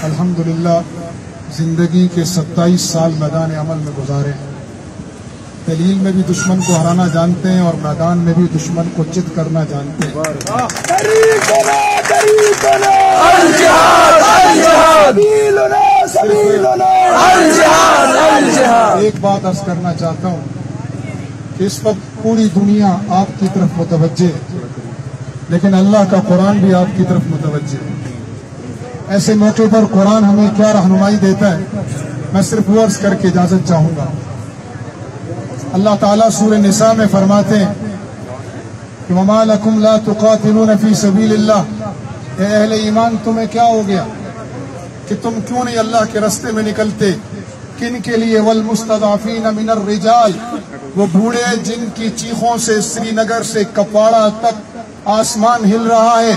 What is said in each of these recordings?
الحمدللہ زندگی کے 27 سال میدان عمل میں گزارے ہیں. دلیل میں بھی دشمن کو ہرانا جانتے ہیں اور میدان میں بھی دشمن کو چت کرنا جانتے ہیں. ایک بات عرض کرنا چاہتا ہوں کہ اس وقت پوری دنیا آپ کی طرف متوجہ ہے، لیکن اللہ کا قرآن بھی آپ کی طرف متوجہ ہے. ایسے موقع پر قرآن ہمیں کیا رہنمائی دیتا ہے، میں صرف وہ عرض کر کے اجازت چاہوں گا. اللہ تعالیٰ سورہ نساء میں فرماتے ہیں کہ وَمَا لَكُمْ لَا تُقَاتِلُونَ فِي سَبِيلِ اللَّهِ، اے اہل ایمان تمہیں کیا ہو گیا کہ تم کیوں نہیں اللہ کے راستے میں نکلتے؟ کن کے لیے؟ وَالْمُسْتَضْعَفِينَ مِنَ الرِّجَالِ، وہ بوڑھے جن کی چیخوں سے سری نگر سے کپواڑہ تک آسمان ہل رہا ہے.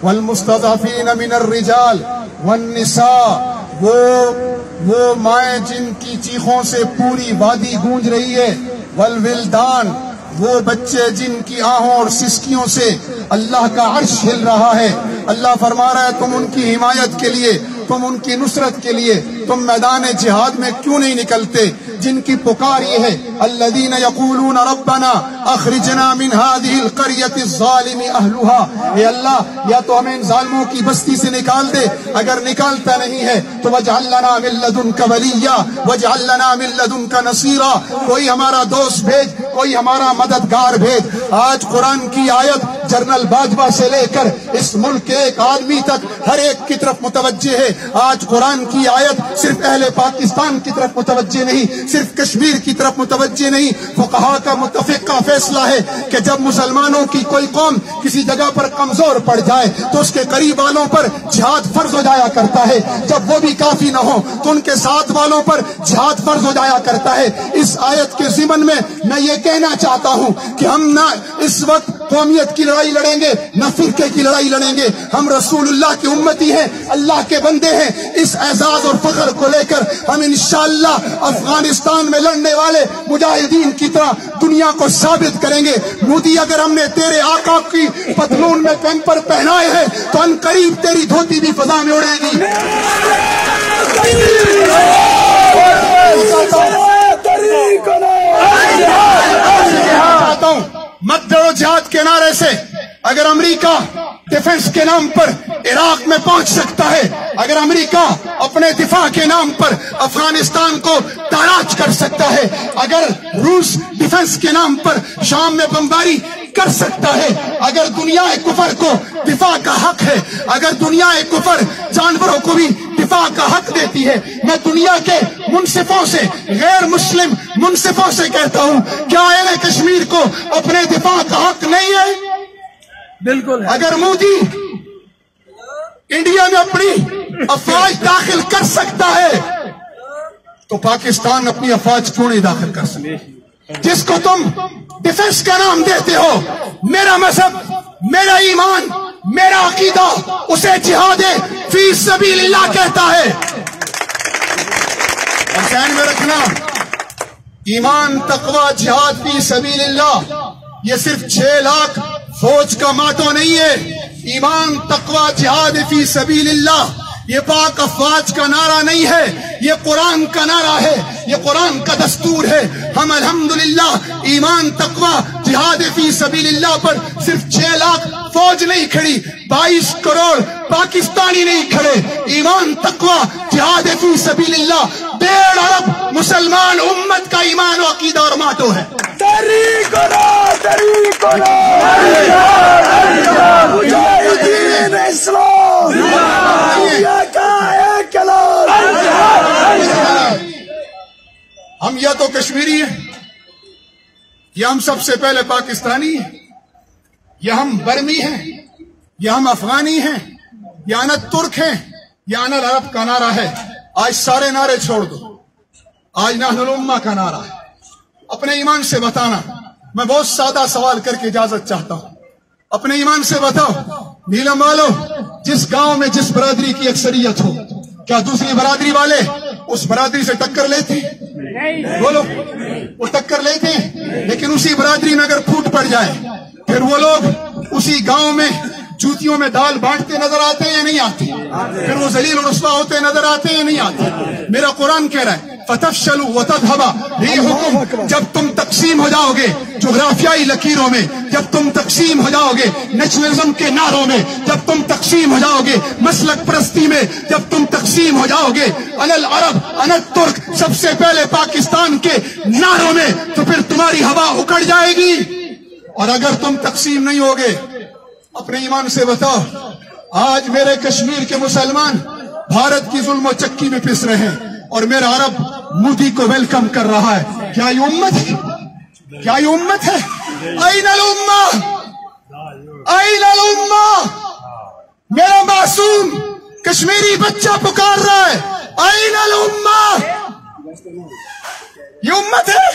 وَالْمُسْتَضْعَفِينَ مِنَ الرِّجَالِ وَالنِّسَاءِ، وہ مائیں جن کی چیخوں سے پوری وادی گونج رہی ہے. والولدان، وہ بچے جن کی آہوں اور سسکیوں سے اللہ کا عرش ہل رہا ہے. اللہ فرما رہا ہے تم ان کی حمایت کے لیے، تم ان کی نصرت کے لیے تم میدان جہاد میں کیوں نہیں نکلتے؟ جن کی پکار یہ ہے الذین یقولون ربنا اخرجنا من هذه القرية الظالم اهلها، اے اللہ یا تو ہمیں ان ظالموں کی بستی سے نکال دے، اگر نکالتا نہیں ہے تو واجعل لنا من لدنک ولیا واجعل لنا من لدنک نصیرا، کوئی ہمارا دوست بھیج، کوئی ہمارا مددگار بھیج. آج قرآن کی آیت جنرل باجوہ سے لے کر اس ملک کے ایک آدمی تک ہر ایک کی طرف متوجہ ہے. آج قرآن کی آیت صرف اہل پاکستان کی طرف متوجہ نہیں، صرف کشمیر کی طرف متوجہ نہیں. فقہا کا متفقہ فیصلہ ہے کہ جب مسلمانوں کی کوئی قوم کسی جگہ پر کمزور پڑ جائے تو اس کے قریب والوں پر جہاد فرض ہو جایا کرتا ہے، جب وہ بھی کافی نہ ہو تو ان کے ساتھ والوں پر جہاد فرض ہو جایا کرتا ہے. اس آیت کے ضمن میں یہ کہنا چاہتا ہوں کہ ہم نہ اس وقت قومیت کی لڑائی لڑیں گے نہ فرقے کی لڑائی لڑیں گے. ہم رسول اللہ کی امتی ہیں، اللہ کے بندے ہیں. اس اعزاز اور فخر کو لے کر ہم انشاءاللہ افغانستان میں لڑنے والے مجاہدین کی طرح دنیا کو ثابت کریں گے. مودی اگر ہم نے تیرے آقا کی پتلون میں کیمپر پہنائے ہیں تو ان قریب تیری دھوتی بھی فضا میں اڑے گی. مت ڈرو جہاد کے نعرے سے. اگر امریکہ ڈیفنس کے نام پر عراق میں پہنچ سکتا ہے، اگر امریکہ اپنے دفاع کے نام پر افغانستان کو تاراج کر سکتا ہے، اگر روس ڈیفنس کے نام پر شام میں بمباری کر سکتا ہے، اگر دنیا کفر کو دفاع کا حق ہے، اگر دنیا کفر جانوروں کو بھی دفاع کا حق دیتی ہے، میں دنیا کے منصفوں سے، غیر مسلم منصفوں سے کہتا ہوں کیا اہل کشمیر کو اپنے دفاع کا حق نہیں ہے؟ بالکل. اگر مودی انڈیا میں اپنی افواج داخل کر سکتا ہے تو پاکستان اپنی افواج کیوں نہیں داخل کر سکے؟ جس کو تم ڈیفنس کا نام دیتے ہو، میرا مذہب، میرا ایمان، میرا عقیدہ اسے جہاد فی سبیل اللہ کہتا ہے. اور ذہن میں رکھنا، ایمان، تقوی، جہاد فی سبیل اللہ یہ صرف 6 لاکھ فوج کا ماٹو نہیں ہے. ایمان، تقوی، جہاد فی سبیل اللہ یہ پاک افواج کا نعرہ نہیں ہے، یہ قرآن کا نعرہ ہے، یہ قرآن کا دستور ہے. ہم الحمدللہ ایمان، تقوی، جہاد فی سبیل اللہ پر صرف 6 لاکھ فوج نہیں کھڑی، 22 کروڑ پاکستانی نہیں کھڑے. ایمان، تقوی، جہاد فی سبیل اللہ 1.5 ارب مسلمان امت کا ایمان و عقیدہ اور ماٹو ہے. ہم یا تو کشمیری ہیں، یا ہم سب سے پہلے پاکستانی ہیں، یا ہم برمی ہیں، یا ہم افغانی ہیں، یا نہ ترک ہیں، یا نہ عرب کا نعرہ ہے. آج سارے نعرے چھوڑ دو، آج نحن الامہ کا نعرہ ہے. اپنے ایمان سے بتانا. میں بہت سادہ سوال کر کے اجازت چاہتا ہوں. اپنے ایمان سے بتاؤ، نیلم والو، جس گاؤں میں جس برادری کی اکثریت ہو، کیا دوسری برادری والے اس برادری سے ٹکر لیتے ہیں؟ بولو، وہ ٹکر لیتے ہیں. لیکن اسی برادری میں اگر پھوٹ پڑ جائے پھر وہ لوگ اسی گاؤں میں جوتیوں میں دال بانٹتے نظر آتے ہیں یا نہیں آتے؟ پھر وہ ذلیل اور رسوا ہوتے نظر آتے ہیں یا نہیں آتے؟ میرا قرآن کہہ رہا ہے فَتَفْشَلُوا وَتَذْهَبَ رِيحُكُمْ، جب تم تقسیم ہو جاؤ گے جغرافیائی لکیروں میں، جب تم تقسیم ہو جاؤ گے نیشنلزم کے نعروں میں، جب تم تقسیم ہو جاؤ گے مسلک پرستی میں، جب تم تقسیم ہو جاؤ گے انا العرب انا الترک سب سے پہلے پاکستان کے نعروں میں، تو پھر تمہاری ہوا اکڑ جائے گی۔ اور اگر تم تقسیم نہیں ہوگے، اپنے ایمان سے بتاؤ، آج میرے کشمیر کے مسلمان بھارت کی ظلم و چکی میں پس رہے ہیں اور میرا عرب مودی کو ویلکم کر رہا ہے۔ کیا یہ امت ہے؟ کیا یہ امت ہے؟ این الامہ، این الامہ، میرا معصوم کشمیری بچہ پکار رہا ہے این الامہ۔ یہ امت ہے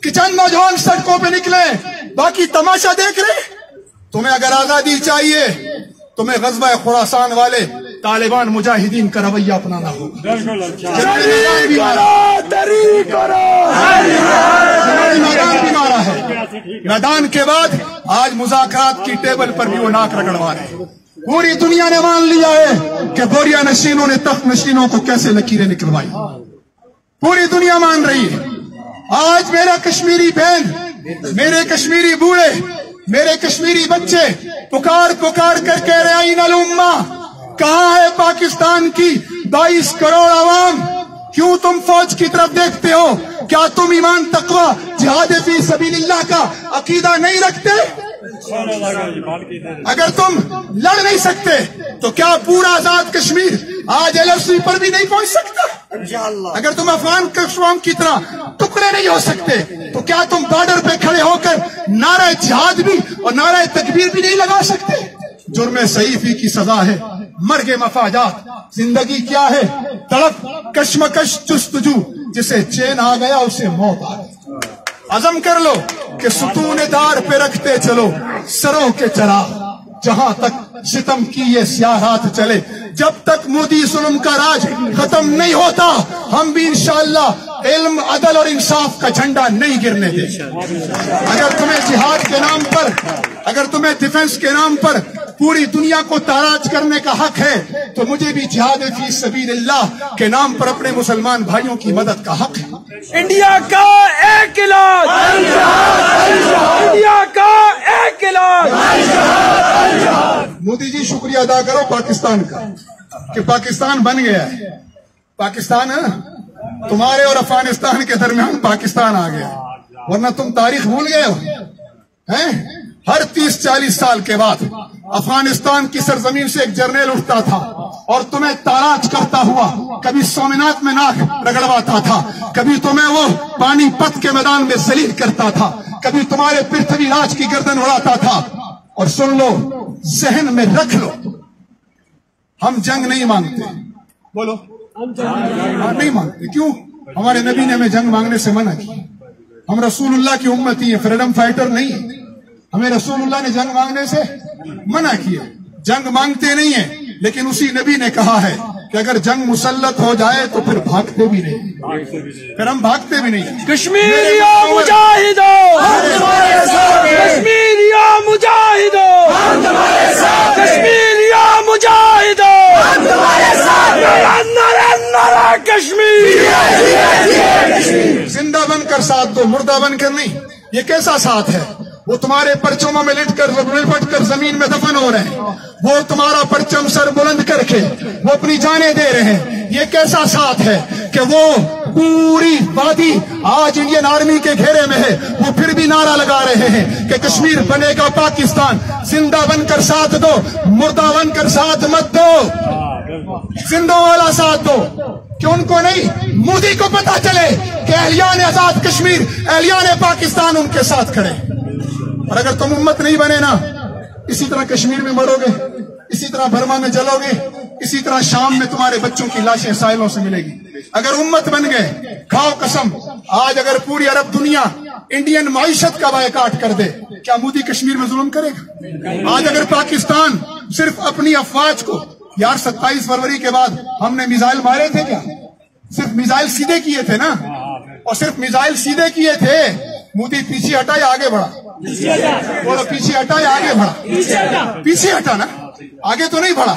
کہ چند نوجوان سڑکوں پہ نکلے باقی تماشا دیکھ رہے؟ تمہیں اگر آزادی چاہیے تمہیں غزوہ خراسان والے طالبان مجاہدین کا رویہ اپنانا ہوگا۔ میدان بھی مارا ہے، میدان کے بعد آج مذاکرات کی ٹیبل پر بھی وہ ناک رگڑوا رہے ہیں۔ پوری دنیا نے مان لیا ہے کہ بوریا نشینوں نے تخت نشینوں کو کیسے لکیریں نکلوائی، پوری دنیا مان رہی ہے۔ آج میرا کشمیری بہن، میرے کشمیری بوڑھے، میرے کشمیری بچے پکار پکار کر کہہ رہے ہیں این الامہ، کہاں ہے پاکستان کی 22 کروڑ عوام؟ کیوں تم فوج کی طرف دیکھتے ہو؟ کیا تم ایمان تقوی جہاد فی سبیل اللہ کا عقیدہ نہیں رکھتے؟ اگر تم لڑ نہیں سکتے تو کیا پورا آزاد کشمیر آج LFC پر بھی نہیں پہنچ سکتا؟ اگر تم افغان قوم کی طرح ٹکڑے نہیں ہو سکتے تو کیا تم بارڈر پہ کھڑے ہو کر نعرہ جہاد بھی اور نعرہ تکبیر بھی نہیں لگا سکتے؟ جرم صحیفی کی سزا ہے مرگ مفاجات، زندگی کیا ہے؟ تڑپ کشمکش جستجو، جسے چین آ گیا اسے موت آ گئی۔ عزم کر لو کہ ستون دار پہ رکھتے چلو سروں کے چراغ، جہاں تک ستم کی یہ سیاہ رات چلے، جب تک مودی ظلم کا راج ختم نہیں ہوتا ہم بھی انشاءاللہ علم عدل اور انصاف کا جھنڈا نہیں گرنے دیں۔ اگر تمہیں جہاد کے نام پر، اگر تمہیں ڈیفنس کے نام پر پوری دنیا کو تاراج کرنے کا حق ہے تو مجھے بھی جہاد فی سبیل اللہ کے نام پر اپنے مسلمان بھائیوں کی مدد کا حق ہے۔ انڈیا کا ایک علاج، انڈیا کا ایک علاج۔ مودی جی شکریہ ادا کرو پاکستان کا کہ پاکستان بن گیا ہے۔ پاکستان تمہارے اور افغانستان کے درمیان پاکستان آ گیا، ورنہ تم تاریخ بھول گئے ہو۔ ہر 30-40 سال کے بعد افغانستان کی سرزمین سے ایک جرنیل اٹھتا تھا اور تمہیں تاراج کرتا ہوا کبھی سومنات میں ناک رگڑواتا تھا، کبھی تمہیں وہ پانی پت کے میدان میں ذلیل کرتا تھا، کبھی تمہارے پرتھوی راج کی گردن اڑاتا تھا۔ اور سن لو، ذہن میں رکھ لو، ہم جنگ نہیں مانگتے۔ بولو، ہم نہیں مانگتے۔ کیوں؟ ہمارے نبی نے ہمیں جنگ مانگنے سے منع کی۔ ہم رسول اللہ کی امتی ہیں، فریڈم فائٹر نہیں ہیں۔ ہمیں رسول اللہ نے جنگ مانگنے سے منع کیا۔ جنگ مانگتے نہیں ہیں، لیکن اسی نبی نے کہا ہے کہ اگر جنگ مسلط ہو جائے تو پھر بھاگتے بھی نہیں، پھر ہم بھاگتے بھی نہیں۔ کشمیریوں مجاہدوں، کشمیریوں مجاہدوں، کشمیریوں مجاہدوں، نعرہ کشمیر۔ زندہ بن کر ساتھ دو، مردہ بن کر نہیں۔ یہ کیسا ساتھ ہے؟ وہ تمہارے پرچموں میں لپٹ کر زمین میں دفن ہو رہے ہیں، وہ تمہارا پرچم سر بلند کر کے وہ اپنی جانیں دے رہے ہیں۔ یہ کیسا ساتھ ہے کہ وہ پوری وادی آج انڈین آرمی کے گھیرے میں ہے، وہ پھر بھی نعرہ لگا رہے ہیں کہ کشمیر بنے گا پاکستان۔ زندہ بن کر ساتھ دو، مردہ بن کر ساتھ مت دو، زندوں والا ساتھ دو، کہ ان کو نہیں، مودی کو پتا چلے کہ اہلیان آزاد کشمیر، اہلیان پاکستان ان کے ساتھ کھڑے۔ اور اگر تم امت نہیں بنے نا، اسی طرح کشمیر میں مرو گے، اسی طرح برما میں جلو گے، اسی طرح شام میں تمہارے بچوں کی لاشیں ساحلوں سے ملے گی۔ اگر امت بن گئے، کھاؤ قسم، آج اگر پوری عرب دنیا انڈین معیشت کا بائیکاٹ کر دے، کیا مودی کشمیر میں ظلم کرے گا؟ آج اگر پاکستان صرف اپنی افواج کو، یار 27 فروری کے بعد ہم نے میزائل مارے تھے کیا؟ صرف میزائل سیدھے کیے تھے نا، اور صرف میزائل سیدھے کیے تھے۔ مودی پیچھے ہٹا یا آگے بڑھا؟ بولو، پیچھے ہٹا یا آگے بڑھا؟ پیچھے ہٹا نا، آگے تو نہیں بڑھا۔